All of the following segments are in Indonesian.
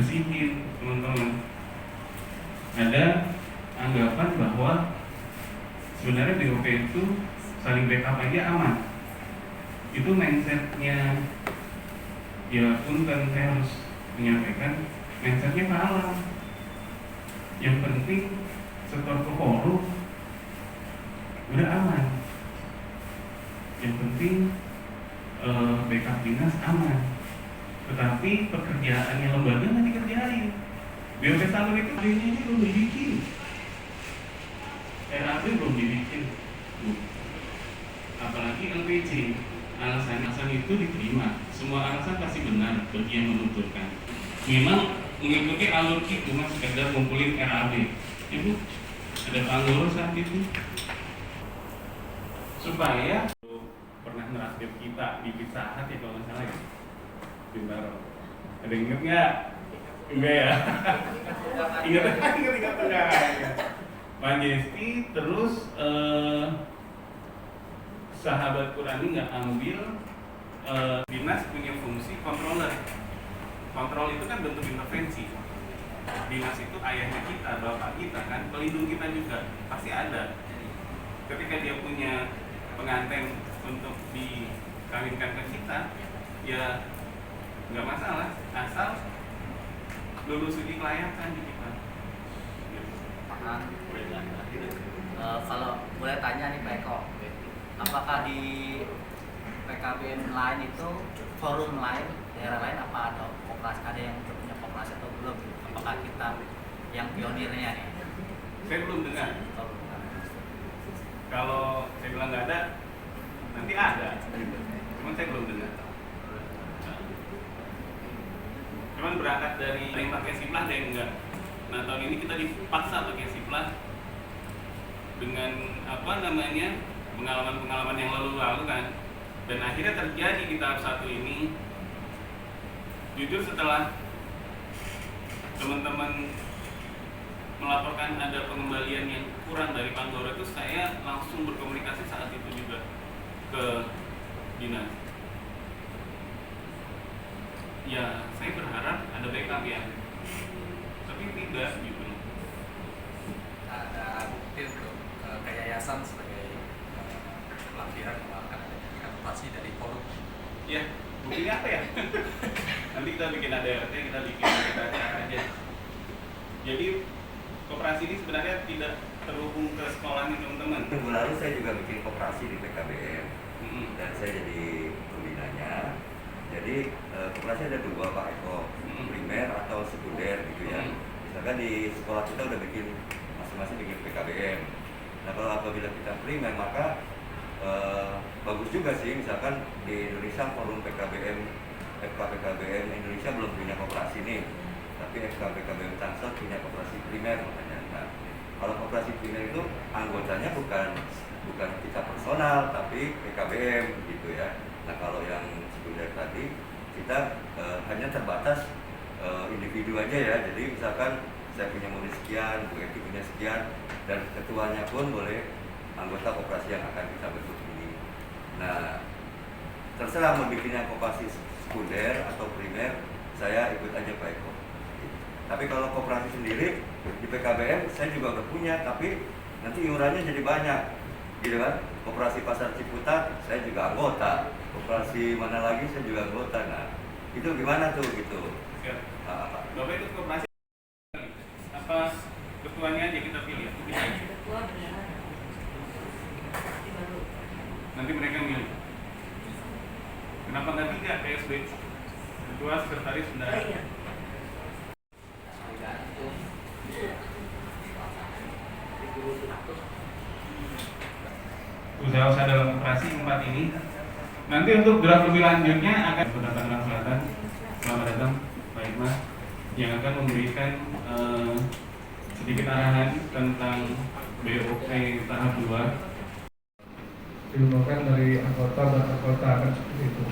dibersihin teman-teman. Ada anggapan bahwa sebenarnya BOP itu saling backup aja aman. Itu mindsetnya, ya pun kan saya harus menyampaikan mindsetnya salah. Yang penting setor ke forum udah aman. Yang penting backup dinas aman. Tetapi pekerjaannya lembaga nggak dikerjain. BOP salur itu ini belum dibikin, RAB belum dibikin, apalagi LPJ. Alasan-alasan itu diterima, semua alasan pasti benar bagi yang menuturkan. Memang mengikuti alur itu mas sekedar ngumpulin RAB. Ibu ada Panggoro saat itu supaya pernah merakit kita di Pizza Hut ya kalau nggak salah ya. Bintaro. Ada inget nggak? Enggak ya? Ingat enggak? Pak Jesti terus sahabat Qurani nggak ambil dinas punya fungsi controller. Kontrol itu kan bentuk intervensi. Dinas itu ayahnya kita, bapak kita kan, pelindung kita juga pasti ada. Ketika dia punya pengantin untuk dikawinkan ke kita, ya nggak masalah, asal lulus uji kelayakan di kita. Kalau boleh tanya nih Pak Eko, apakah di PKBM lain itu forum lain, daerah lain apa ada koperasi, ada yang punya koperasi atau belum? Apakah kita yang pionirnya nih? Saya belum dengar. Kalau saya bilang nggak ada, nanti ada. Cuman saya belum dengar. Cuman berangkat dari yang pakai siplah ada yang enggak. Nah tahun ini kita dipaksa pakai siplah dengan pengalaman-pengalaman yang lalu-lalu kan. Dan akhirnya terjadi di tahap 1 ini. Jujur setelah teman-teman melaporkan ada pengembalian yang kurang dari Panggoro itu, saya langsung berkomunikasi saat itu juga ke dinas. Ya, saya berharap ada backup ya, tapi tidak gitu. Ada bukti untuk ke yayasan sebagai lampiran bahwa akan ada inovasi dari forum. Ya, buktinya apa ya? Nanti kita bikin ADRT, kita bikin acara aja. Jadi koperasi ini sebenarnya tidak terhubung ke sekolah nih teman-teman. Minggu lalu saya juga bikin koperasi di PKBM dan saya jadi pembinanya. Jadi koperasi ada 2 Pak Eko, primer atau sekunder gitu ya. Misalkan di sekolah kita udah bikin masing-masing bikin PKBM. Nah kalau apabila kita primer maka bagus juga sih, misalkan di Indonesia forum PKBM, FKPKBM Indonesia belum punya koperasi nih, tapi FKPKBM Tangsel punya koperasi primer makanya. Nah, kalau koperasi primer itu anggotanya bukan kita personal tapi PKBM gitu ya. Nah kalau yang sekunder tadi kita hanya terbatas individu aja ya. Jadi misalkan saya punya murid sekian, Bu Eti punya sekian, dan ketuanya pun boleh anggota koperasi yang akan kita bentuk ini. Nah terserah mau bikin yang koperasi sekunder atau primer, saya ikut aja Pak Eko. Tapi kalau koperasi sendiri di PKBM saya juga udah punya, tapi nanti iurannya jadi banyak gitu kan. Koperasi Pasar Ciputat saya juga anggota, koperasi mana lagi saya juga anggota. Nah itu gimana tuh gitu? Bapak ikut koperasi apa ketuanya aja kita pilih? Nanti mereka milih. Kenapa nggak 3 PSB? Ketua, sekretaris, bendahara. Usaha-usaha dalam operasi 4 ini. Nanti untuk draft lebih lanjutnya akan Kota Tangerang Selatan. Selamat datang Pak Irma yang akan memberikan sedikit arahan tentang BOP tahap 2. Diumumkan dari anggota dan anggota kan seperti itu.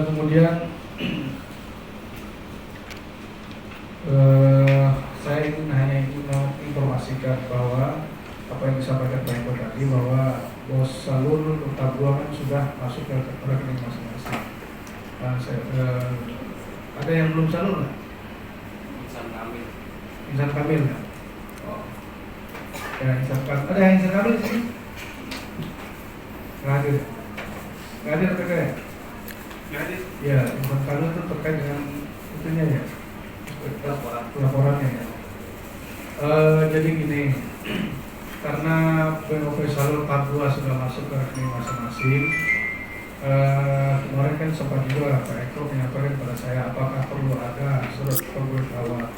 Kemudian saya hanya ingin menginformasikan bahwa apa yang disampaikan Pak Eko tadi, bahwa bos salur tahap 2 kan sudah masuk ke rekening masing-masing. Nah, Ada yang belum salur nggak? Insan kami. Insan Kamil nggak? Oh. Ya, Insan Kamil. Ada yang Insan Kamil di sini? Nggak hadir. Nggak hadir terkait. Jadi Ya, Insan Kamil itu terkait dengan itunya ya. Laporannya ya. Jadi gini, karena POP Salur tahap 2 sudah masuk ke rekening masing-masing, kemarin kan sempat juga Pak Eko menyampaikan pada saya apakah perlu ada surat pemberitahuan.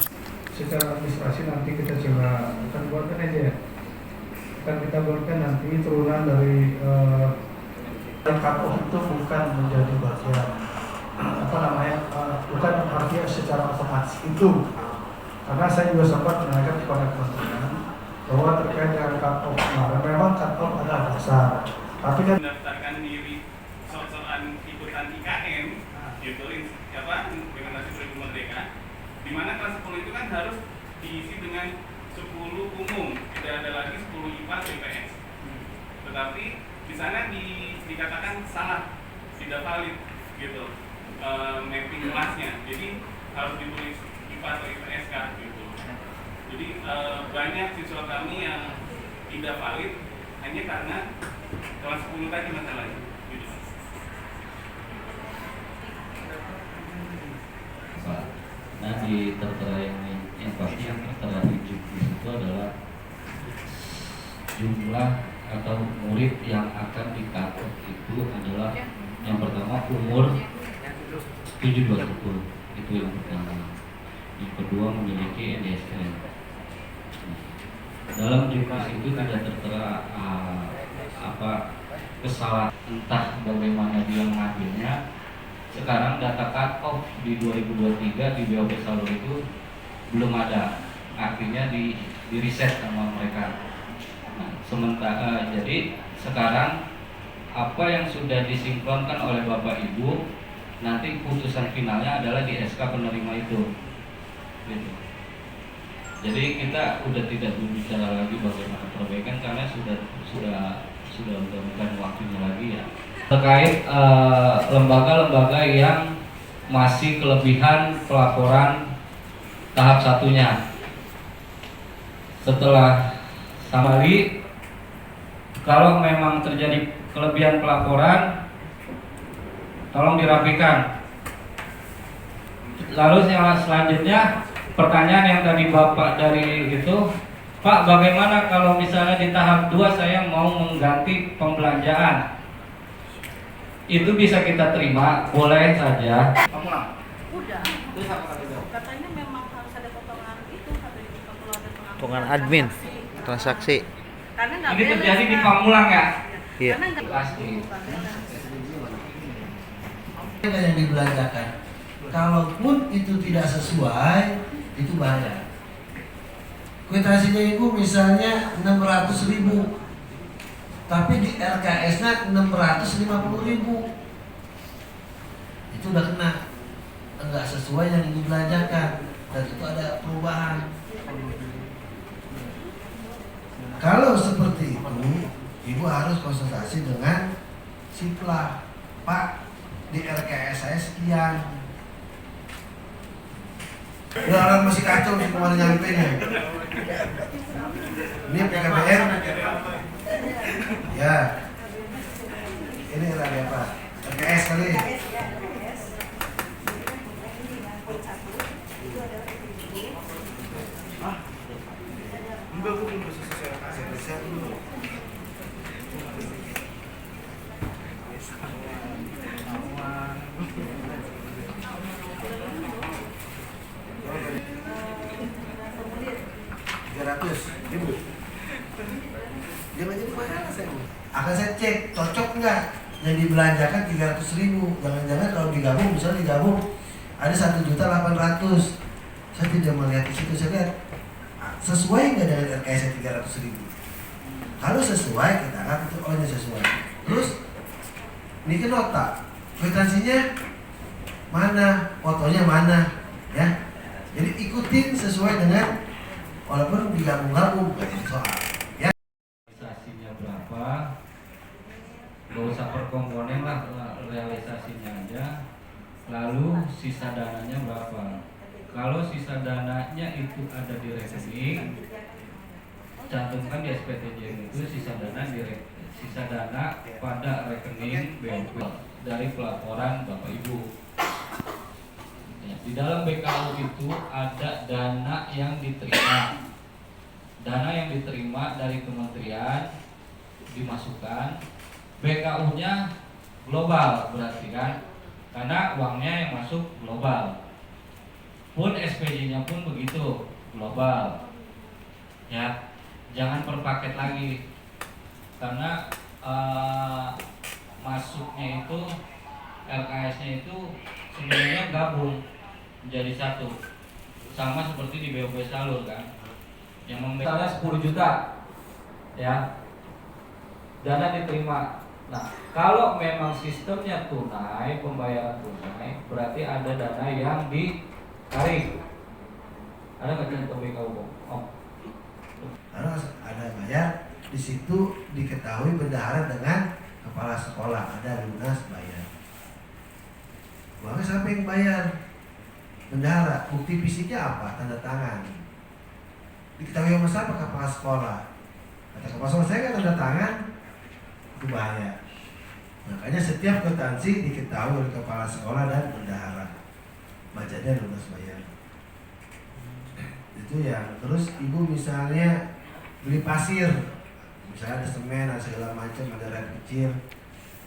Secara administrasi nanti kita coba akan buatkan aja ya. Akan kita buatkan nanti turunan dari cut-off itu bukan menjadi bagian bukan artinya secara otomatis itu. Karena saya juga sempat menanyakan kepada kementerian bahwa terkait dengan cut-off kemarin memang cut-off ada dasar, tapi kan mendaftarkan diri soal-soalan ikutan IKN gitu apa implementasi kurikulum merdeka, di mana kelas 10 itu kan harus diisi dengan 10 umum, tidak ada lagi 10 IPA IPS. Tetapi di sana dikatakan salah, tidak valid gitu mapping kelasnya, jadi harus ditulis IPA atau IPSK gitu. Jadi banyak siswa kami yang tidak valid hanya karena kelas 10 tadi masalahnya gitu. Pak, nah di tertera yang pasti yang tertera di juknis itu adalah jumlah atau murid yang akan di-cut-off itu adalah yang pertama umur 7-20, itu yang pertama. Yang kedua memiliki NDSN. Dalam juknis itu tidak tertera kesalahan, entah bagaimana dia mengambilnya. Sekarang data cut-off di 2023 di BOP Salur itu belum ada, artinya di reset sama mereka. Nah, sementara jadi sekarang apa yang sudah disinkronkan oleh Bapak Ibu nanti putusan finalnya adalah di SK penerima itu. Gitu. Jadi kita udah tidak berbicara lagi bagaimana perbaikan karena sudah bukan waktunya lagi ya. Terkait lembaga-lembaga yang masih kelebihan pelaporan tahap satunya, setelah samali kalau memang terjadi kelebihan pelaporan tolong dirapikan. Lalu yang selanjutnya pertanyaan yang tadi Bapak dari itu, Pak, bagaimana kalau misalnya di tahap 2 saya mau mengganti pembelanjaan? Itu bisa kita terima, boleh saja. Pengulang. Udah. Terus apa kata itu? Katanya memang harus ada potongan itu katanya kalau ada Potongan admin transaksi. Karena nggak Ini beres, terjadi di Pak. Pamulang ya? Iya. Karena nggak Pasti. Yang dibelanjakan, kalaupun itu tidak sesuai, itu bahaya. Kwitansinya ibu misalnya 600.000, tapi di RKS-nya 650.000, itu udah kena, enggak sesuai yang dibelanjakan, dan itu ada perubahan. Kalau seperti itu, ibu harus konsultasi dengan Sipla, Pak, di RKS saya sekian. Ya, orang masih kacau sih kemarin nyampe nya. Ini PKBM. Ya. Ini lagi apa? RKS kali. Enggak, aku belum selesai RKS. Selesai dulu. Ribu. Jangan jadi mahal saya. Akan saya cek cocok nggak yang dibelanjakan 300.000. Jangan-jangan kalau digabung, misalnya digabung ada 1.800.000. Saya tidak melihat di situ, saya lihat sesuai nggak dengan RKS 300.000. Kalau sesuai kita akan itu ini sesuai. Terus ini kan nota kwitansinya mana, fotonya mana, ya. Jadi ikutin sesuai dengan walaupun digabung-gabung gak jadi soal ya. Realisasinya berapa? Gak usah per komponen lah, realisasinya aja. Lalu sisa dananya berapa. Kalau sisa dananya itu ada di rekening, cantumkan di SPTJM itu sisa dana pada rekening BOP dari pelaporan Bapak Ibu. Ya, di dalam BKU itu ada dana yang diterima. Dana yang diterima dari kementerian dimasukkan, BKU-nya global berarti kan, karena uangnya yang masuk global. Pun SPJ-nya pun begitu, global. Ya, jangan per paket lagi, karena masuknya itu LKS-nya itu sebenarnya gabung menjadi satu, sama seperti di BOP Salur kan, yang membedakan 10 juta, ya, dana diterima. Nah, kalau memang sistemnya tunai, pembayaran tunai, berarti ada dana yang ditarik. Ada nggak contoh BKU? Oh. Karena ada bayar, di situ diketahui bendahara dengan kepala sekolah, ada lunas bayar. Maka siapa yang bayar? Bendahara. Bukti fisiknya apa? Tanda tangan. Diketahui sama siapa? Kepala sekolah. Kata kepala sekolah, saya nggak tanda tangan, itu bahaya. Makanya setiap kwitansi diketahui oleh kepala sekolah dan bendahara. Bacanya lunas bayar. Itu ya. Terus ibu misalnya beli pasir, misalnya ada semen, ada segala macam, ada rem kecil,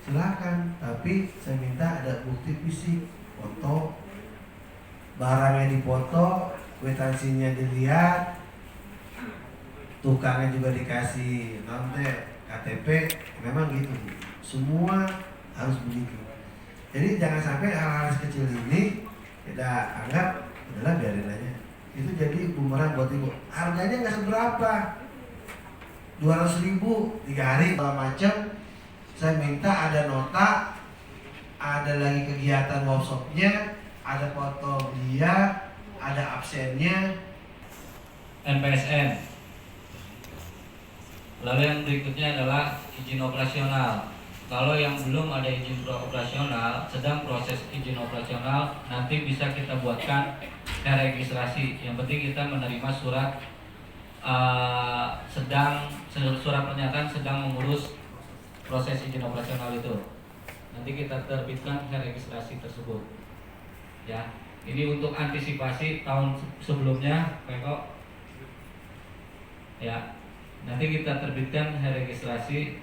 silakan. Tapi saya minta ada bukti fisik, foto, barangnya dipoto, kwitansinya dilihat, tukangnya juga dikasih nanti KTP, memang gitu. Semua harus begitu. Jadi jangan sampai hal-hal sekecil ini kita anggap adalah biarin aja. Itu jadi bumerang buat ibu. Harganya nggak seberapa, 200.000 3 hari segala macam. Saya minta ada nota, ada lagi kegiatan workshopnya, ada foto dia, ada absennya, NPSN. Lalu yang berikutnya adalah izin operasional. Kalau yang belum ada izin operasional, sedang proses izin operasional, nanti bisa kita buatkan registrasi. Yang penting kita menerima surat surat pernyataan sedang mengurus proses izin operasional itu. Nanti kita terbitkan registrasi tersebut. Ya, ini untuk antisipasi tahun sebelumnya, Peko. Ya, nanti kita terbitkan registrasi,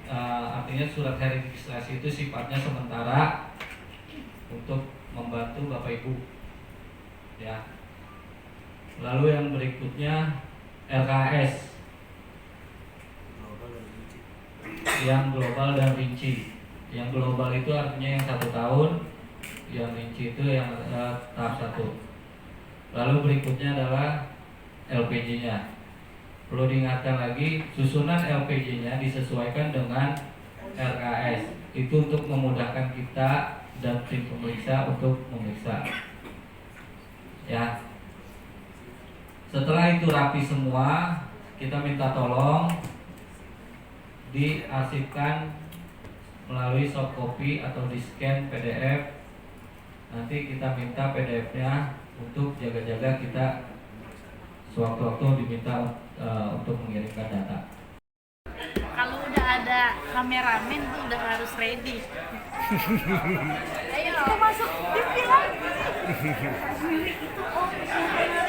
artinya surat registrasi itu sifatnya sementara untuk membantu Bapak Ibu. Ya. Lalu yang berikutnya LKS, yang global dan rinci. Yang global itu artinya yang 1 tahun, yang rinci itu yang tahap 1. Lalu berikutnya adalah LPJ-nya. Perlu diingatkan lagi, susunan LPJ-nya disesuaikan dengan RKS. Itu untuk memudahkan kita dan tim pemeriksa untuk memeriksa. Ya. Setelah itu rapi semua, kita minta tolong diarsipkan melalui soft copy atau di scan PDF. Nanti kita minta PDF-nya untuk jaga-jaga kita sewaktu-waktu diminta untuk mengirimkan data. Kalau udah ada kameramen tuh udah harus ready. Ayo masuk TV lagi. Itu